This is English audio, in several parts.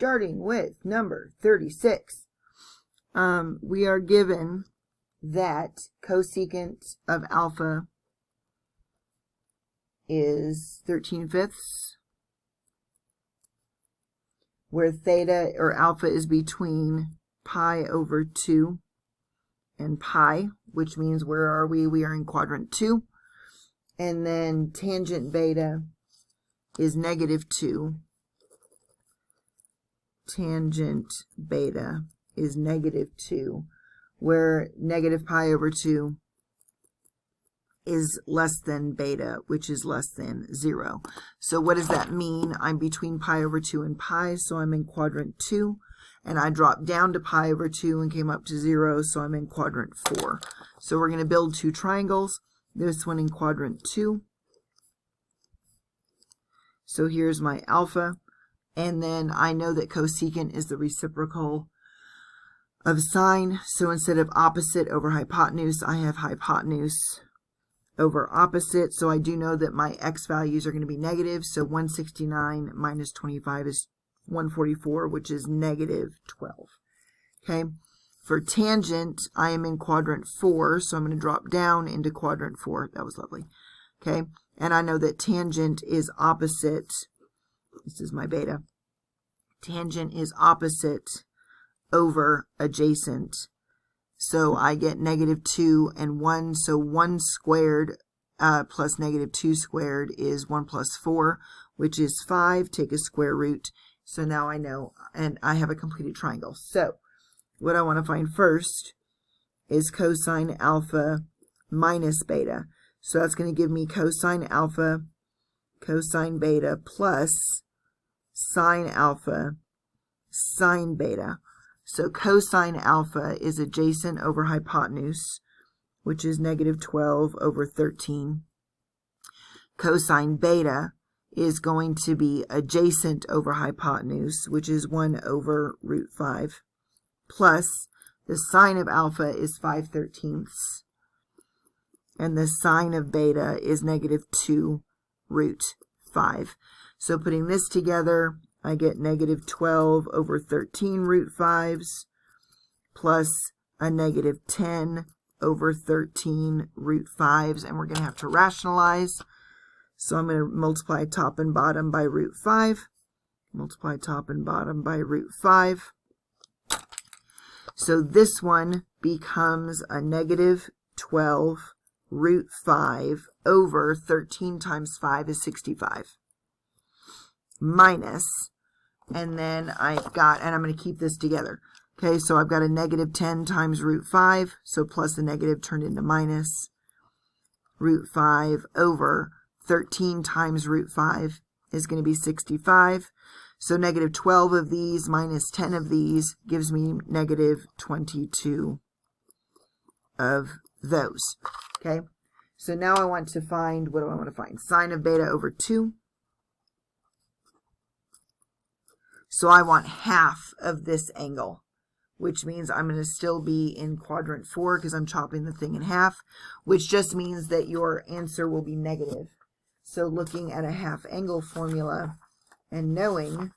starting with number 36. We are given that cosecant of alpha is 13/5, where theta or alpha is between pi over 2 and pi, which means where are we? We are in quadrant 2. And then tangent beta is -2. Tangent beta is -2, where negative pi over 2 is less than beta, which is less than 0. So what does that mean? I'm between pi over 2 and pi, so I'm in quadrant 2. And I dropped down to pi over 2 and came up to 0, so I'm in quadrant 4. So we're going to build two triangles. This one in quadrant 2. So here's my alpha. And then I know that cosecant is the reciprocal of sine. So instead of opposite over hypotenuse, I have hypotenuse over opposite. So I do know that my x values are going to be negative. So 169 minus 25 is 144, which is -12. Okay. For tangent, I am in quadrant 4, so I'm going to drop down into quadrant 4. That was lovely. Okay. And I know that tangent is opposite. This is my beta. Tangent is opposite over adjacent. So I get -2 and 1. So 1 squared plus -2 squared is 1 plus 4, which is 5. Take a square root. So now I know, and I have a completed triangle. So what I want to find first is cosine alpha minus beta. So that's going to give me cosine alpha, cosine beta, plus sine alpha, sine beta. So cosine alpha is adjacent over hypotenuse, which is -12 over 13. Cosine beta is going to be adjacent over hypotenuse, which is 1 over root 5, plus the sine of alpha is 5/13, and the sine of beta is -2 root 5. So putting this together, I get -12 over 13 root 5s plus a -10 over 13 root 5s, and we're going to have to rationalize. So I'm going to multiply top and bottom by root 5. Multiply top and bottom by root 5. So this one becomes a -12 root 5 over 13 times 5 is 65. Minus, and then I've got, and I'm going to keep this together. Okay, so I've got a -10 times root 5. So plus the negative turned into minus. Root 5 over 13 times root 5 is going to be 65. So -12 of these minus 10 of these gives me -22 of those. Okay, so now I want to find, what do I want to find? Sine of beta over 2. So I want half of this angle, which means I'm going to still be in quadrant 4 because I'm chopping the thing in half, which just means that your answer will be negative. So looking at a half angle formula and knowing,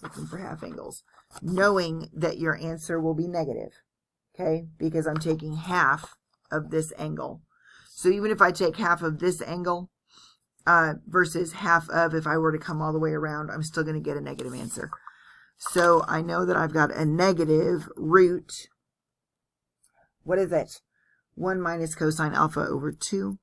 looking for half angles, knowing that your answer will be negative, okay, because I'm taking half of this angle. So even if I take half of this angle versus half of, if I were to come all the way around, I'm still going to get a negative answer. So I know that I've got a negative root, what is it? 1 minus cosine alpha over 2.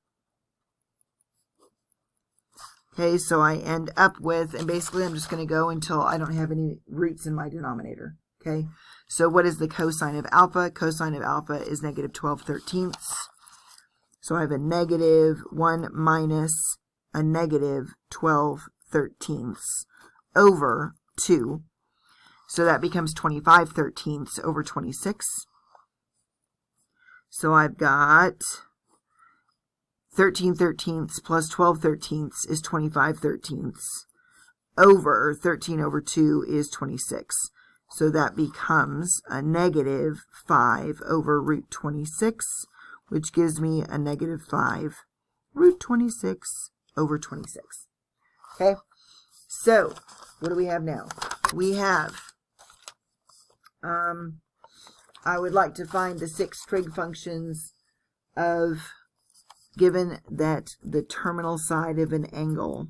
Okay, so I end up with, and basically I'm just going to go until I don't have any roots in my denominator. Okay, so what is the cosine of alpha? Cosine of alpha is -12/13. So I have a -1 minus a -12/13 over 2. So that becomes 25/13 over 26. So I've got 13/13 plus 12/13 is 25/13 over 13 over 2 is 26. So that becomes a -5 over root 26, which gives me a -5 root 26 over 26. Okay, so what do we have now? We have I would like to find the 6 trig functions of, given that the terminal side of an angle,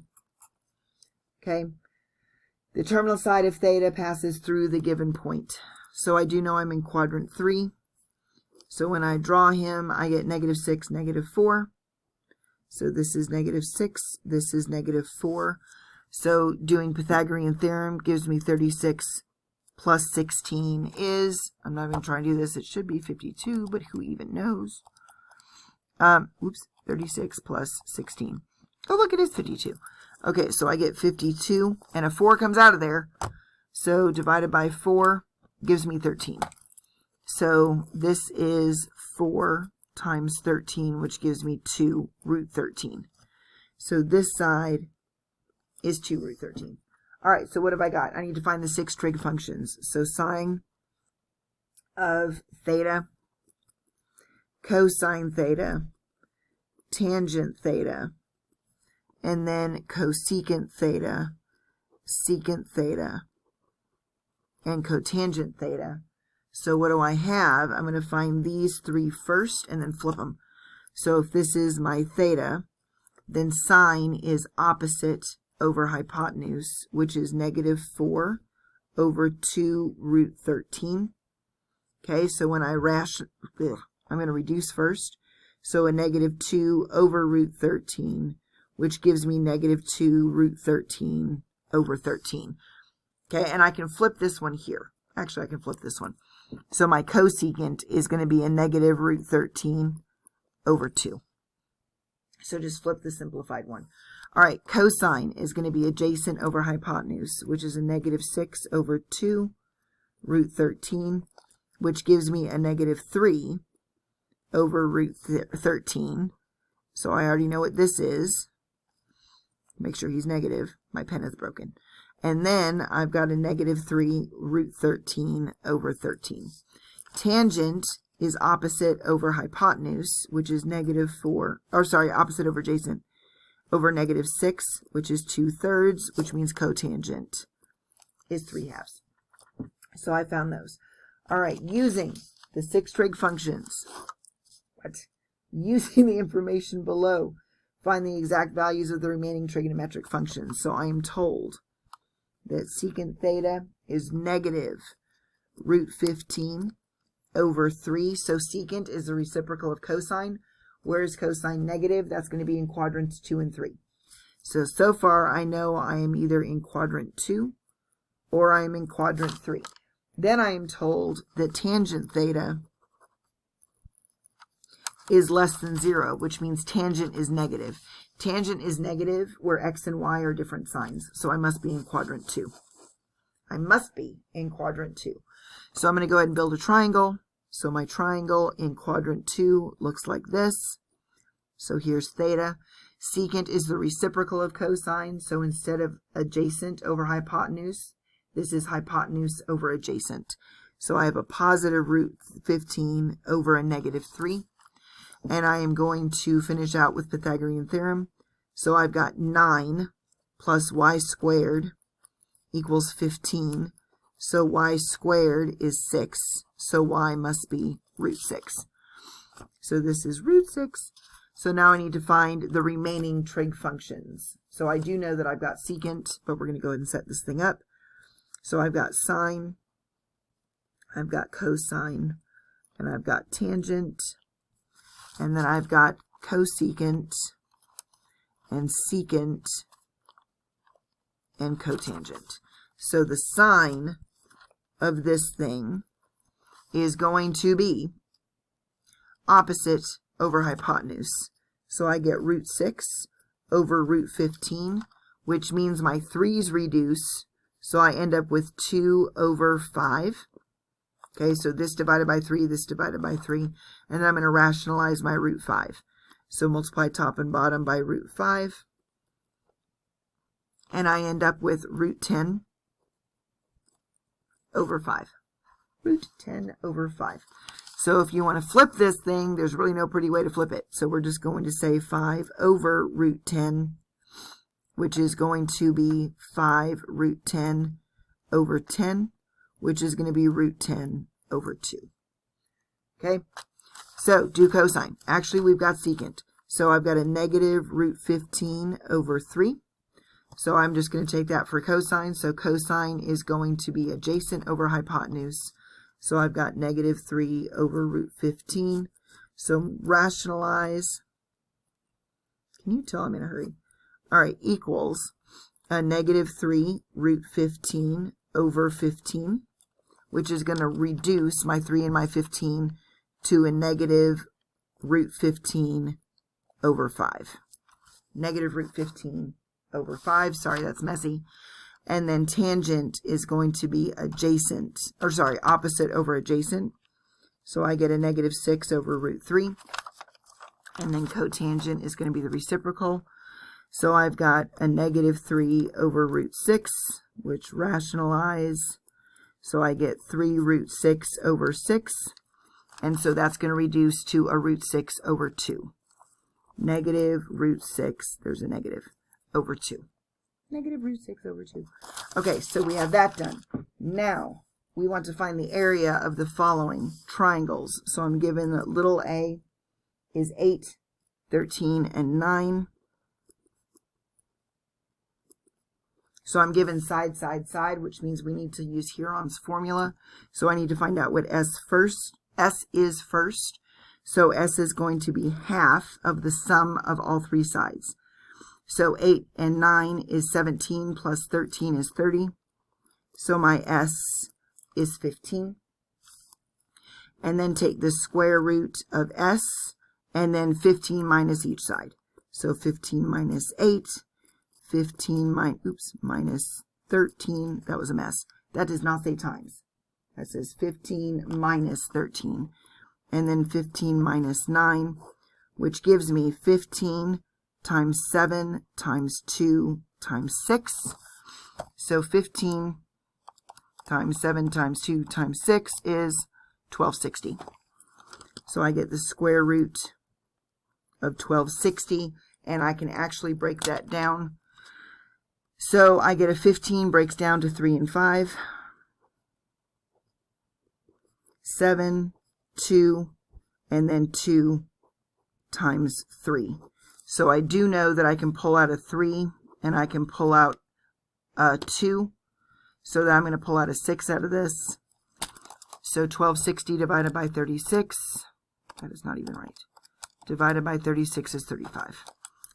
okay, the terminal side of theta passes through the given point. So I do know I'm in quadrant 3. So when I draw him, I get -6, -4. So this is -6, this is -4. So doing Pythagorean theorem gives me 36 plus 16 is, I'm not even trying to do this, it should be 52, but who even knows? 36 plus 16. Oh, look, it is 52. Okay, so I get 52, and a 4 comes out of there. So divided by 4 gives me 13. So this is 4 times 13, which gives me 2 root 13. So this side is 2 root 13. All right, so what have I got? I need to find the 6 trig functions. So sine of theta, cosine theta, tangent theta, and then cosecant theta, secant theta, and cotangent theta. So what do I have? I'm going to find these 3 first and then flip them. So if this is my theta, then sine is opposite over hypotenuse, which is -4 over 2 root 13. Okay, so when I I'm going to reduce first. So a -2 over root 13, which gives me -2 root 13 over 13. Okay, and I can flip this one here. Actually, I can flip this one. So my cosecant is going to be a -root 13 over 2. So just flip the simplified one. All right, cosine is going to be adjacent over hypotenuse, which is a -6 over 2 root 13, which gives me a -3 over root 13. So I already know what this is. Make sure he's negative. My pen is broken. And then I've got a -3 root 13 over 13. Tangent is opposite over hypotenuse, which is opposite over adjacent, over -6, which is 2/3, which means cotangent is 3/2. So I found those. All right, using the 6 trig functions, using the information below, find the exact values of the remaining trigonometric functions. So I am told that secant theta is -root 15 over 3. So secant is the reciprocal of cosine. Where is cosine negative? That's going to be in quadrants 2 and 3. So far I know I am either in quadrant 2 or I am in quadrant 3. Then I am told that tangent theta is less than 0, which means tangent is negative. Tangent is negative where x and y are different signs. So I must be in quadrant 2. I must be in quadrant 2. So I'm going to go ahead and build a triangle. So my triangle in quadrant 2 looks like this. So here's theta. Secant is the reciprocal of cosine. So instead of adjacent over hypotenuse, this is hypotenuse over adjacent. So I have a positive root 15 over a -3. And I am going to finish out with Pythagorean theorem. So I've got 9 plus y squared equals 15. So y squared is 6. So y must be root 6. So this is root 6. So now I need to find the remaining trig functions. So I do know that I've got secant, but we're going to go ahead and set this thing up. So I've got sine, I've got cosine, and I've got tangent, and then I've got cosecant, and secant, and cotangent. So the sine of this thing is going to be opposite over hypotenuse. So I get root 6 over root 15, which means my 3's reduce. So I end up with 2 over 5. Okay, so this divided by 3, this divided by 3. And then I'm going to rationalize my root 5. So multiply top and bottom by root 5. And I end up with root 10 over 5. Root 10 over 5. So if you want to flip this thing, there's really no pretty way to flip it. So we're just going to say 5 over root 10, which is going to be 5 root 10 over 10, which is going to be root 10 over 2. Okay, so do cosine. Actually, we've got secant. So I've got a negative root 15 over 3. So I'm just going to take that for cosine. So cosine is going to be adjacent over hypotenuse. So I've got negative 3 over root 15. So rationalize. Can you tell I'm in a hurry? All right, equals a negative 3 root 15 over 15, which is going to reduce my 3 and my 15 to a negative root 15 over 5. Negative root 15 over 5. Sorry, that's messy. And then tangent is going to be adjacent, or sorry, opposite over adjacent. So I get a negative 6 over root 3. And then cotangent is going to be the reciprocal. So I've got a negative 3 over root 6, which rationalize. So I get 3 root 6 over 6. And so that's going to reduce to a root 6 over 2. Negative root 6, there's a negative, over 2. Negative root 6 over 2. Okay, so we have that done. Now, we want to find the area of the following triangles. So I'm given that little a is 8, 13, and 9. So I'm given side, side, side, which means we need to use Heron's formula. So I need to find out what S is first. So S is going to be half of the sum of all three sides. So 8 and 9 is 17 plus 13 is 30. So my S is 15. And then take the square root of S and then 15 minus each side. So 15 minus 8, 15 minus 13. That was a mess. That does not say times. That says 15 minus 13. And then 15 minus 9, which gives me 15 times 7 times 2 times 6. So 15 times 7 times 2 times 6 is 1260. So I get the square root of 1260, and I can actually break that down. So I get a 15 breaks down to 3 and 5. 7, 2, and then 2 times 3. So I do know that I can pull out a 3 and I can pull out a 2. So that I'm going to pull out a 6 out of this. So 1260 divided by 36, that is not even right, divided by 36 is 35.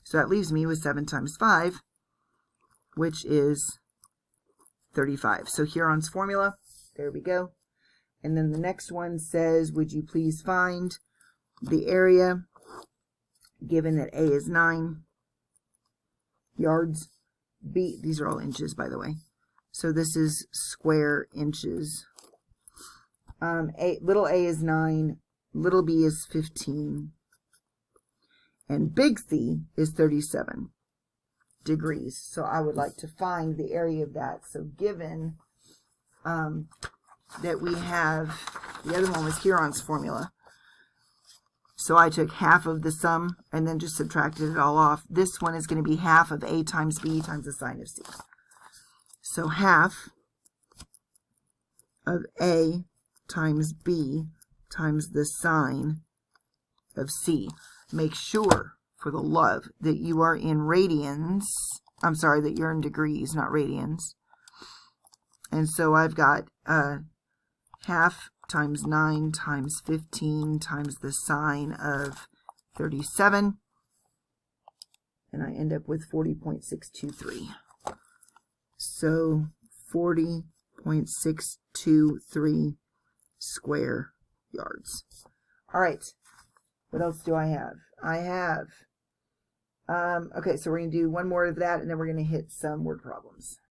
So that leaves me with 7 times 5, which is 35. So Heron's formula, there we go. And then the next one says, would you please find the area, given that A is 9 yards, B, these are all inches, by the way. So this is square inches. Little a is 9, little b is 15, and big C is 37 degrees. So I would like to find the area of that. So given that we have, the other one was Heron's formula. So I took half of the sum and then just subtracted it all off. This one is going to be half of A times B times the sine of C. So half of A times B times the sine of C. Make sure, for the love, that you are in radians. I'm sorry, that you're in degrees, not radians. And so I've got half times 9 times 15 times the sine of 37. And I end up with 40.623. So 40.623 square yards. All right. What else do I have? I have, okay, so we're going to do one more of that, and then we're going to hit some word problems.